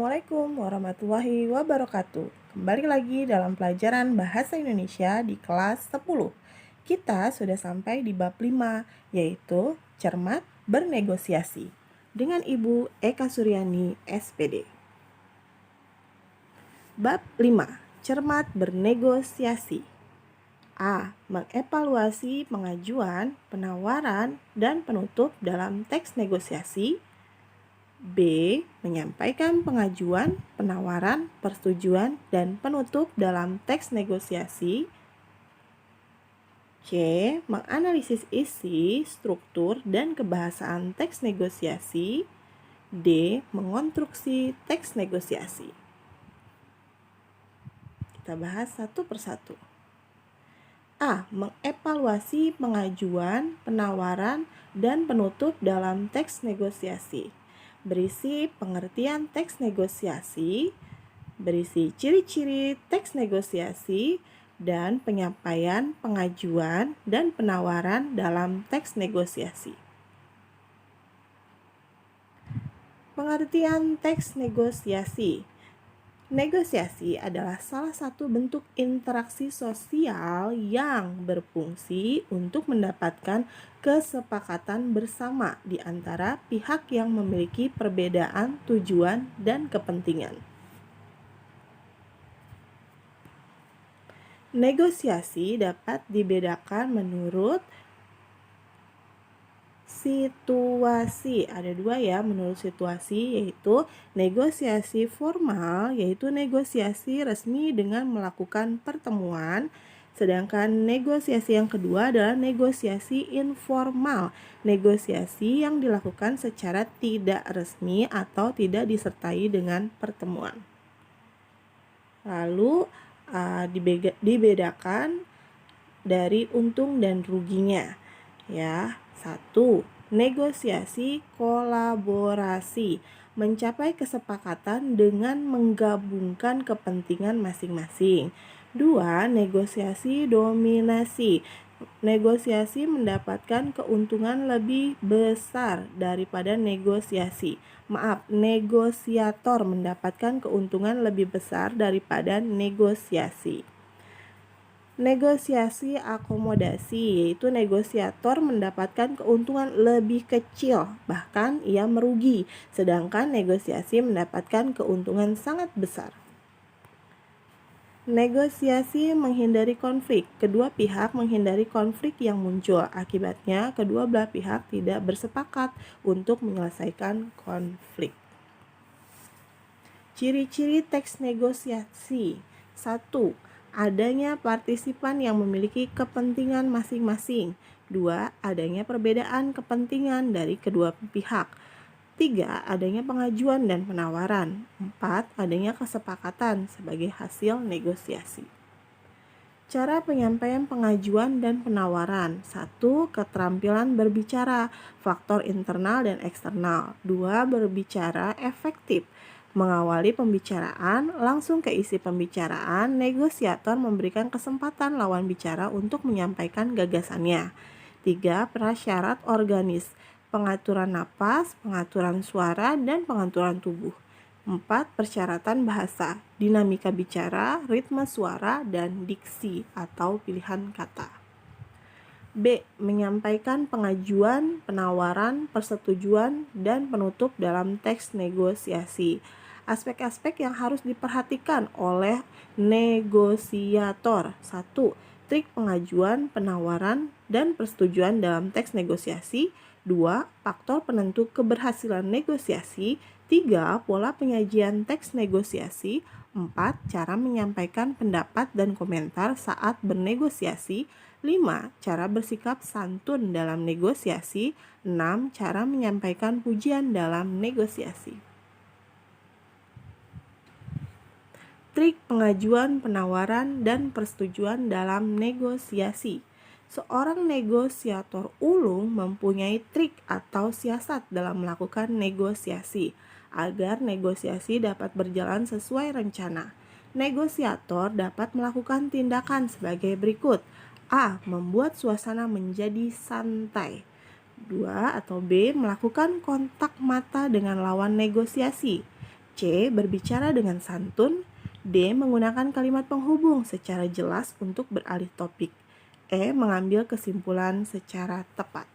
Assalamualaikum warahmatullahi wabarakatuh. Kembali lagi dalam pelajaran Bahasa Indonesia di kelas 10. Kita sudah sampai di bab 5, yaitu cermat bernegosiasi. Dengan Ibu Eka Suryani, SPD. Bab 5, cermat bernegosiasi. A. Mengevaluasi pengajuan, penawaran, dan penutup dalam teks negosiasi. B. Menyampaikan pengajuan, penawaran, persetujuan, dan penutup dalam teks negosiasi. C. Menganalisis isi, struktur, dan kebahasaan teks negosiasi. D. Mengonstruksi teks negosiasi. Kita bahas satu persatu. A. Mengevaluasi pengajuan, penawaran, dan penutup dalam teks negosiasi. Berisi pengertian teks negosiasi, berisi ciri-ciri teks negosiasi, dan penyampaian pengajuan dan penawaran dalam teks negosiasi. Pengertian teks negosiasi. Negosiasi adalah salah satu bentuk interaksi sosial yang berfungsi untuk mendapatkan kesepakatan bersama di antara pihak yang memiliki perbedaan tujuan dan kepentingan. Negosiasi dapat dibedakan menurut situasi. Ada dua ya menurut situasi, yaitu negosiasi formal, yaitu negosiasi resmi dengan melakukan pertemuan. Sedangkan negosiasi yang kedua adalah negosiasi informal, negosiasi yang dilakukan secara tidak resmi atau tidak disertai dengan pertemuan. Lalu dibedakan dari untung dan ruginya. Ya, 1. Negosiasi kolaborasi, mencapai kesepakatan dengan menggabungkan kepentingan masing-masing. 2. Negosiasi dominasi, negosiasi mendapatkan keuntungan lebih besar daripada negosiator mendapatkan keuntungan lebih besar daripada negosiasi. Negosiasi akomodasi, yaitu negosiator mendapatkan keuntungan lebih kecil, bahkan ia merugi, sedangkan negosiasi mendapatkan keuntungan sangat besar. Negosiasi menghindari konflik. Kedua pihak menghindari konflik yang muncul. Akibatnya, kedua belah pihak tidak bersepakat untuk menyelesaikan konflik. Ciri-ciri teks negosiasi. 1. Adanya partisipan yang memiliki kepentingan masing-masing. 2. Adanya perbedaan kepentingan dari kedua pihak. 3. Adanya pengajuan dan penawaran. 4. Adanya kesepakatan sebagai hasil negosiasi. Cara penyampaian pengajuan dan penawaran. 1. Keterampilan berbicara, faktor internal dan eksternal. 2. Berbicara efektif. Mengawali pembicaraan, langsung ke isi pembicaraan, negosiator memberikan kesempatan lawan bicara untuk menyampaikan gagasannya. 3. Prasyarat organis, pengaturan napas, pengaturan suara, dan pengaturan tubuh. 4. Persyaratan bahasa, dinamika bicara, ritme suara, dan diksi atau pilihan kata. B. Menyampaikan pengajuan, penawaran, persetujuan, dan penutup dalam teks negosiasi. Aspek-aspek yang harus diperhatikan oleh negosiator. 1. Trik pengajuan, penawaran, dan persetujuan dalam teks negosiasi. 2. Faktor penentu keberhasilan negosiasi. 3. Pola penyajian teks negosiasi. 4. Cara menyampaikan pendapat dan komentar saat bernegosiasi. 5. Cara bersikap santun dalam negosiasi. 6. Cara menyampaikan pujian dalam negosiasi. Trik pengajuan, penawaran, dan persetujuan dalam negosiasi. Seorang negosiator ulung mempunyai trik atau siasat dalam melakukan negosiasi agar negosiasi dapat berjalan sesuai rencana. Negosiator dapat melakukan tindakan sebagai berikut. A. Membuat suasana menjadi santai. 2. Atau B. Melakukan kontak mata dengan lawan negosiasi. C. Berbicara dengan santun. D. Menggunakan kalimat penghubung secara jelas untuk beralih topik. E. Mengambil kesimpulan secara tepat.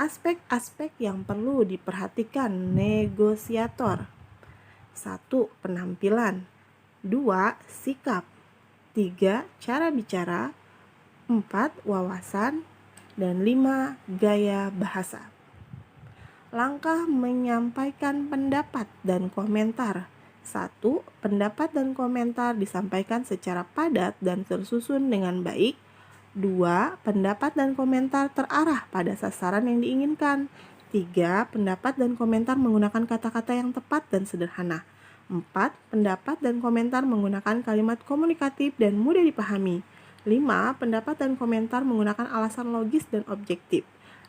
Aspek-aspek yang perlu diperhatikan negosiator. 1. Penampilan. 2. Sikap. 3. Cara bicara. 4. Wawasan. Dan 5. Gaya bahasa. Langkah menyampaikan pendapat dan komentar. 1. Pendapat dan komentar disampaikan secara padat dan tersusun dengan baik. 2. Pendapat dan komentar terarah pada sasaran yang diinginkan. 3. Pendapat dan komentar menggunakan kata-kata yang tepat dan sederhana. 4. Pendapat dan komentar menggunakan kalimat komunikatif dan mudah dipahami. 5. Pendapat dan komentar menggunakan alasan logis dan objektif.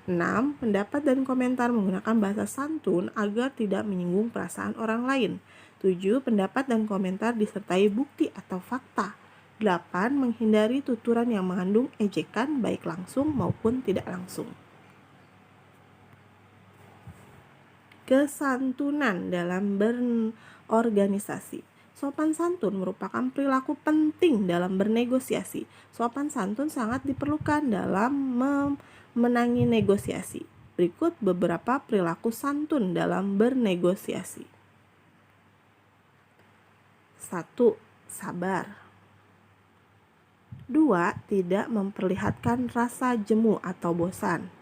6. Pendapat dan komentar menggunakan bahasa santun agar tidak menyinggung perasaan orang lain. 7. Pendapat dan komentar disertai bukti atau fakta. 8. Menghindari tuturan yang mengandung ejekan baik langsung maupun tidak langsung. Kesantunan dalam berorganisasi. Sopan santun merupakan perilaku penting dalam bernegosiasi. Sopan santun sangat diperlukan dalam memenangi negosiasi. Berikut beberapa perilaku santun dalam bernegosiasi. 1. Sabar. 2. Tidak memperlihatkan rasa jemu atau bosan.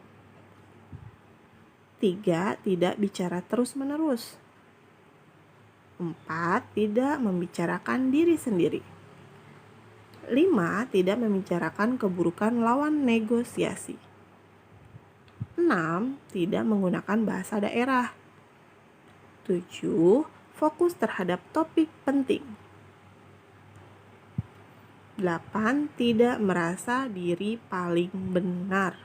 3. Tidak bicara terus-menerus. 4. Tidak membicarakan diri sendiri. 5. Tidak membicarakan keburukan lawan negosiasi. 6. Tidak menggunakan bahasa daerah. 7. Fokus terhadap topik penting. 8. Tidak merasa diri paling benar.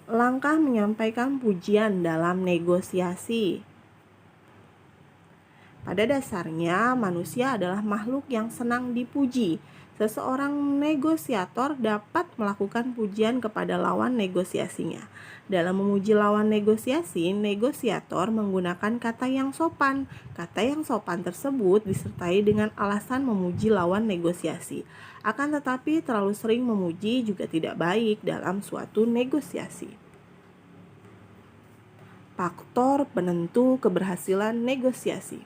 Langkah menyampaikan pujian dalam negosiasi. Pada dasarnya, manusia adalah makhluk yang senang dipuji. Seseorang negosiator dapat melakukan pujian kepada lawan negosiasinya. Dalam memuji lawan negosiasi, negosiator menggunakan kata yang sopan. Kata yang sopan tersebut disertai dengan alasan memuji lawan negosiasi. Akan tetapi, terlalu sering memuji juga tidak baik dalam suatu negosiasi. Faktor penentu keberhasilan negosiasi.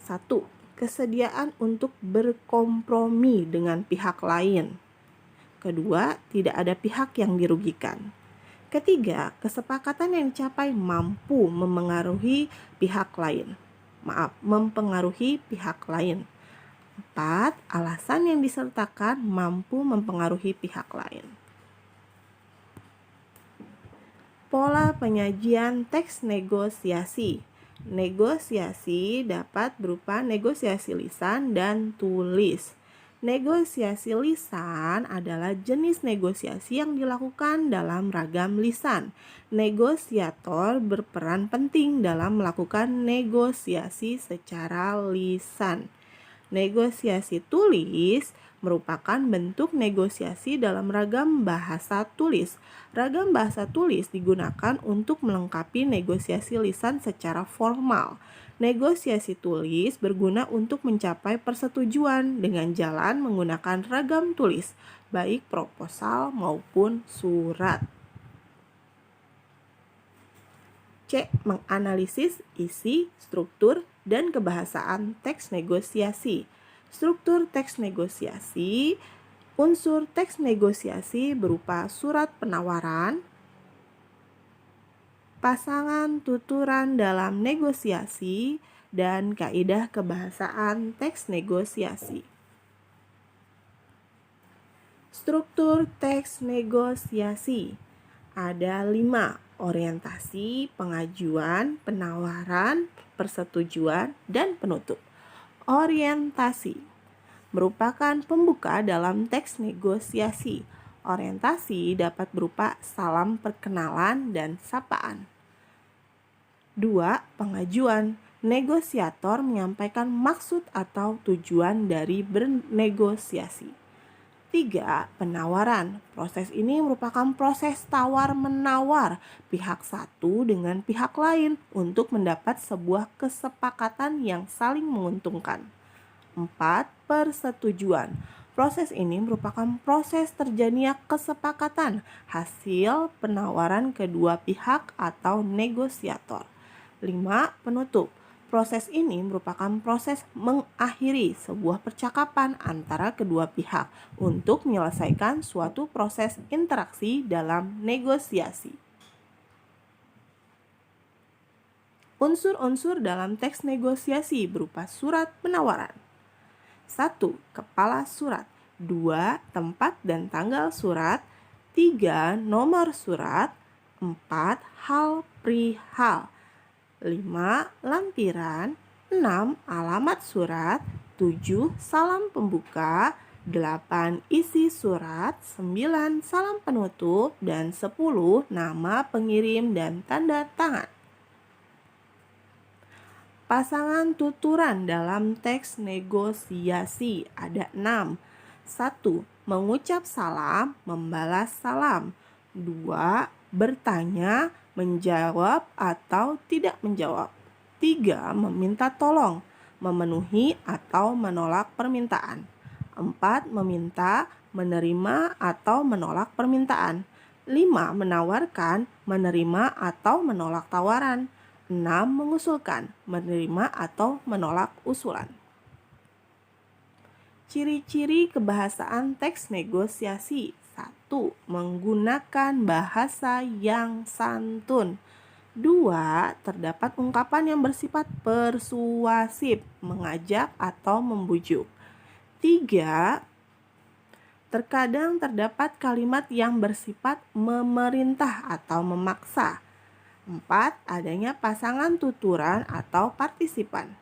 1. Kesediaan untuk berkompromi dengan pihak lain. Kedua, tidak ada pihak yang dirugikan. Ketiga, kesepakatan yang dicapai mampu mempengaruhi pihak lain. Mempengaruhi pihak lain. 4. Alasan yang disertakan mampu mempengaruhi pihak lain. Pola penyajian teks negosiasi. Negosiasi dapat berupa negosiasi lisan dan tulis. Negosiasi lisan adalah jenis negosiasi yang dilakukan dalam ragam lisan. Negosiator berperan penting dalam melakukan negosiasi secara lisan. Negosiasi tulis merupakan bentuk negosiasi dalam ragam bahasa tulis. Ragam bahasa tulis digunakan untuk melengkapi negosiasi lisan secara formal. Negosiasi tulis berguna untuk mencapai persetujuan dengan jalan menggunakan ragam tulis, baik proposal maupun surat. C. Menganalisis isi, struktur, dan kebahasaan teks negosiasi. Struktur teks negosiasi. Unsur teks negosiasi berupa surat penawaran, pasangan tuturan dalam negosiasi, dan kaidah kebahasaan teks negosiasi. Struktur teks negosiasi. Ada 5: orientasi, pengajuan, penawaran, persetujuan, dan penutup. Orientasi merupakan pembuka dalam teks negosiasi. Orientasi dapat berupa salam perkenalan dan sapaan. 2. Pengajuan. Negosiator menyampaikan maksud atau tujuan dari bernegosiasi. 3. Penawaran. Proses ini merupakan proses tawar-menawar pihak satu dengan pihak lain untuk mendapat sebuah kesepakatan yang saling menguntungkan. 4. Persetujuan. Proses ini merupakan proses terjadinya kesepakatan hasil penawaran kedua pihak atau negosiator. 5. Penutup. Proses ini merupakan proses mengakhiri sebuah percakapan antara kedua pihak untuk menyelesaikan suatu proses interaksi dalam negosiasi. Unsur-unsur dalam teks negosiasi berupa surat penawaran. 1. Kepala surat. 2. Tempat dan tanggal surat. 3. Nomor surat. 4. Hal perihal. 5. Lampiran. 6. Alamat surat. 7. Salam pembuka. 8. Isi surat. 9. Salam penutup. Dan 10. Nama pengirim dan tanda tangan. Pasangan tuturan dalam teks negosiasi ada 6. 1. Mengucap salam, membalas salam. 2. Bertanya, menjawab atau tidak menjawab. 3. Meminta tolong, memenuhi atau menolak permintaan. 4. Meminta, menerima atau menolak permintaan. 5. Menawarkan, menerima atau menolak tawaran. 6. Mengusulkan, menerima atau menolak usulan. Ciri-ciri kebahasaan teks negosiasi. 1. Menggunakan bahasa yang santun. 2. Terdapat ungkapan yang bersifat persuasif, mengajak atau membujuk. 3. Terkadang terdapat kalimat yang bersifat memerintah atau memaksa. 4. Adanya pasangan tuturan atau partisipan.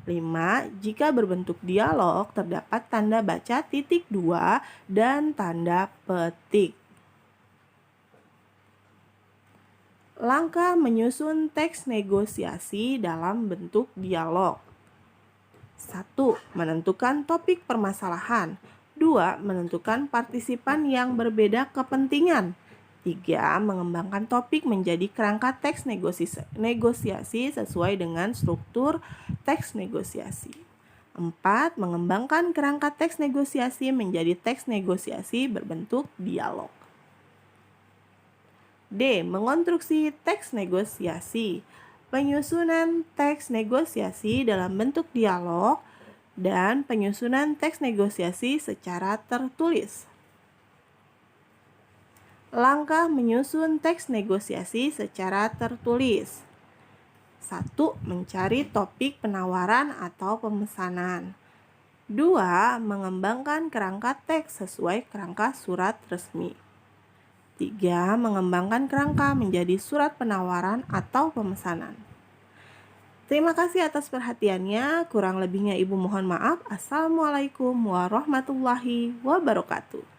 5. Jika berbentuk dialog, terdapat tanda baca titik 2 dan tanda petik. Langkah menyusun teks negosiasi dalam bentuk dialog. 1. Menentukan topik permasalahan. 2. Menentukan partisipan yang berbeda kepentingan. 3. Mengembangkan topik menjadi kerangka teks negosiasi sesuai dengan struktur teks negosiasi. 4. Mengembangkan kerangka teks negosiasi menjadi teks negosiasi berbentuk dialog. D. Mengonstruksi teks negosiasi. Penyusunan teks negosiasi dalam bentuk dialog dan penyusunan teks negosiasi secara tertulis. Langkah menyusun teks negosiasi secara tertulis. 1. Mencari topik penawaran atau pemesanan. 2. Mengembangkan kerangka teks sesuai kerangka surat resmi. 3. Mengembangkan kerangka menjadi surat penawaran atau pemesanan. Terima kasih atas perhatiannya. Kurang lebihnya Ibu mohon maaf. Assalamualaikum warahmatullahi wabarakatuh.